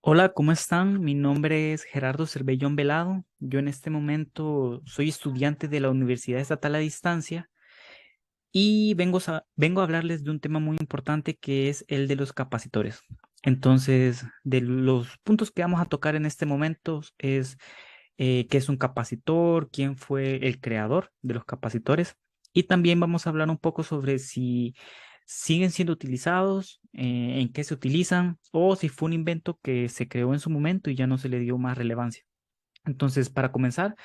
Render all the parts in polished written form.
Hola, ¿cómo están? Mi nombre es Gerardo Cervellón Velado. Yo en este momento soy estudiante de la Universidad Estatal a Distancia y vengo a hablarles de un tema muy importante que es el de los capacitores. Entonces, de los puntos que vamos a tocar en este momento es qué es un capacitor, quién fue el creador de los capacitores y también vamos a hablar un poco sobre si siguen siendo utilizados, en qué se utilizan o si fue un invento que se creó en su momento y ya no se le dio más relevancia. Entonces, para comenzar,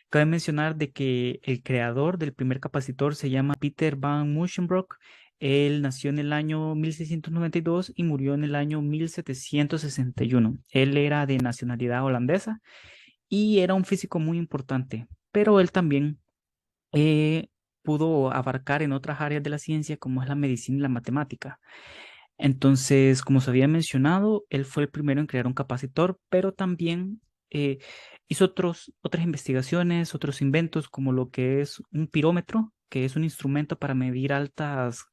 cabe mencionar de que el creador del primer capacitor se llama Peter van Musschenbroek. Él nació en el año 1692 y murió en el año 1761. Él era de nacionalidad holandesa y era un físico muy importante, pero él también eh, pudo abarcar en otras áreas de la ciencia como es la medicina y la matemática. Entonces, como se había mencionado, él fue el primero en crear un capacitor, pero también eh, hizo otras investigaciones, otros inventos, como lo que es un pirómetro, que es un instrumento para medir altas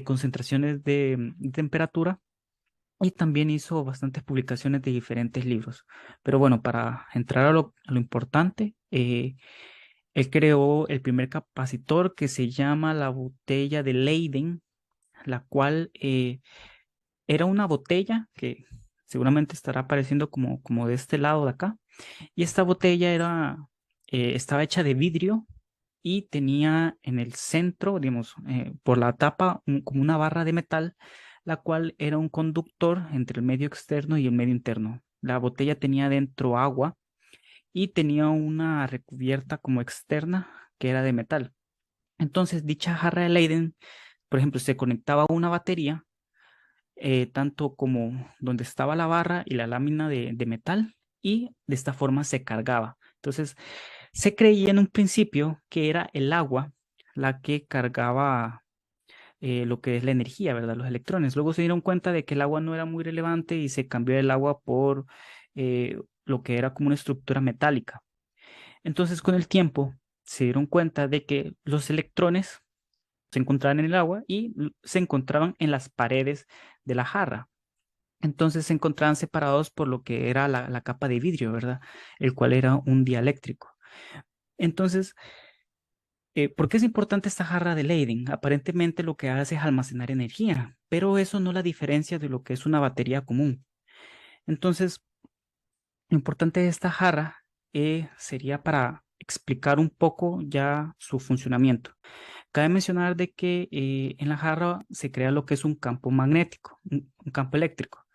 concentraciones de temperatura. Y también hizo bastantes publicaciones de diferentes libros. Pero bueno, para entrar a lo importante, él creó el primer capacitor que se llama la botella de Leyden, la cual era una botella que seguramente estará apareciendo como de este lado de acá. Y esta botella estaba hecha de vidrio y tenía en el centro, digamos, por la tapa, como una barra de metal, la cual era un conductor entre el medio externo y el medio interno. La botella tenía dentro agua y tenía una recubierta como externa que era de metal. Entonces, dicha jarra de Leyden, por ejemplo, se conectaba a una batería, tanto como donde estaba la barra y la lámina de metal, y de esta forma se cargaba. Entonces, se creía en un principio que era el agua la que cargaba lo que es la energía, ¿verdad? Los electrones. Luego se dieron cuenta de que el agua no era muy relevante y se cambió el agua por lo que era como una estructura metálica. Entonces, con el tiempo, se dieron cuenta de que los electrones se encontraban en el agua y se encontraban en las paredes de la jarra. Entonces se encontraban separados por lo que era la capa de vidrio, ¿verdad? El cual era un dieléctrico. Entonces, ¿por qué es importante esta jarra de Leyden? Aparentemente lo que hace es almacenar energía, pero eso no la diferencia de lo que es una batería común. Entonces, lo importante de esta jarra sería para explicar un poco ya su funcionamiento. Cabe mencionar de que en la jarra se crea lo que es un campo magnético, un campo eléctrico.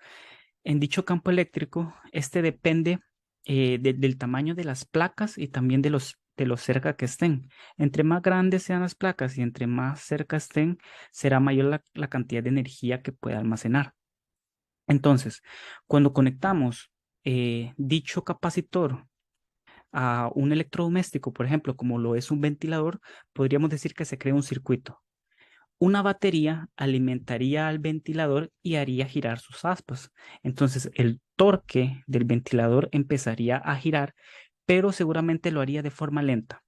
En dicho campo eléctrico, este depende del tamaño de las placas y también de los cerca que estén. Entre más grandes sean las placas y entre más cerca estén, será mayor la cantidad de energía que puede almacenar. Entonces, cuando conectamos dicho capacitor a un electrodoméstico, por ejemplo, como lo es un ventilador, podríamos decir que se crea un circuito. Una batería alimentaría al ventilador y haría girar sus aspas. Entonces el torque del ventilador empezaría a girar, pero seguramente lo haría de forma lenta.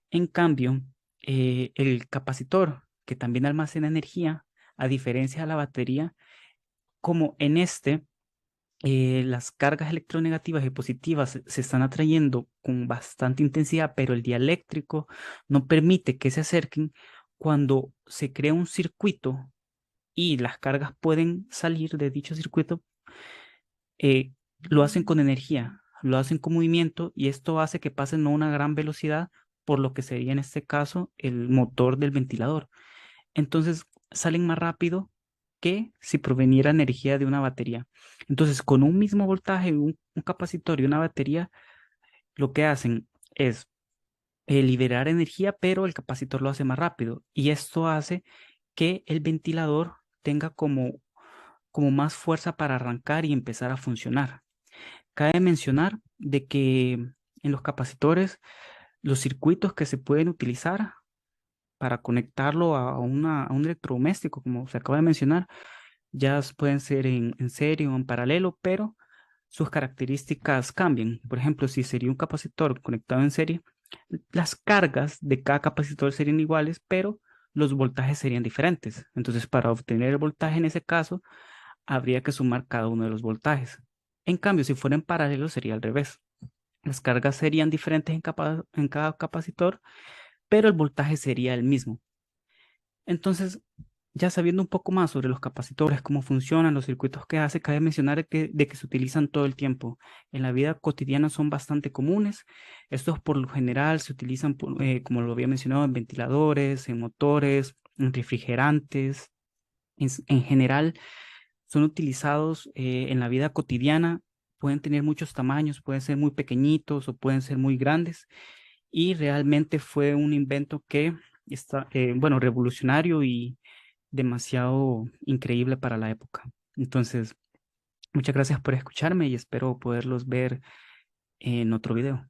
En cambio, el capacitor, que también almacena energía, a diferencia de la batería, como en las cargas electronegativas y positivas se están atrayendo con bastante intensidad, pero el dieléctrico no permite que se acerquen. Cuando se crea un circuito y las cargas pueden salir de dicho circuito, lo hacen con energía, lo hacen con movimiento y esto hace que pasen a una gran velocidad, por lo que sería en este caso el motor del ventilador. Entonces salen más rápido que si proveniera energía de una batería. Entonces, con un mismo voltaje, un capacitor y una batería, lo que hacen es liberar energía, pero el capacitor lo hace más rápido. Y esto hace que el ventilador tenga como más fuerza para arrancar y empezar a funcionar. Cabe mencionar de que en los capacitores, los circuitos que se pueden utilizar para conectarlo a un electrodoméstico, como se acaba de mencionar, ya pueden ser en serie o en paralelo, pero sus características cambian. Por ejemplo, si sería un capacitor conectado en serie, las cargas de cada capacitor serían iguales, pero los voltajes serían diferentes. Entonces, para obtener el voltaje en ese caso, habría que sumar cada uno de los voltajes. En cambio, si fuera en paralelo, sería al revés. Las cargas serían diferentes en cada capacitor, pero el voltaje sería el mismo. Entonces, ya sabiendo un poco más sobre los capacitores, cómo funcionan, los circuitos que hace, cabe mencionar de que se utilizan todo el tiempo. En la vida cotidiana son bastante comunes. Estos por lo general se utilizan, como lo había mencionado, en ventiladores, en motores, en refrigerantes. En general, son utilizados en la vida cotidiana. Pueden tener muchos tamaños, pueden ser muy pequeñitos o pueden ser muy grandes. Y realmente fue un invento que está, bueno, revolucionario y demasiado increíble para la época. Entonces, muchas gracias por escucharme y espero poderlos ver en otro video.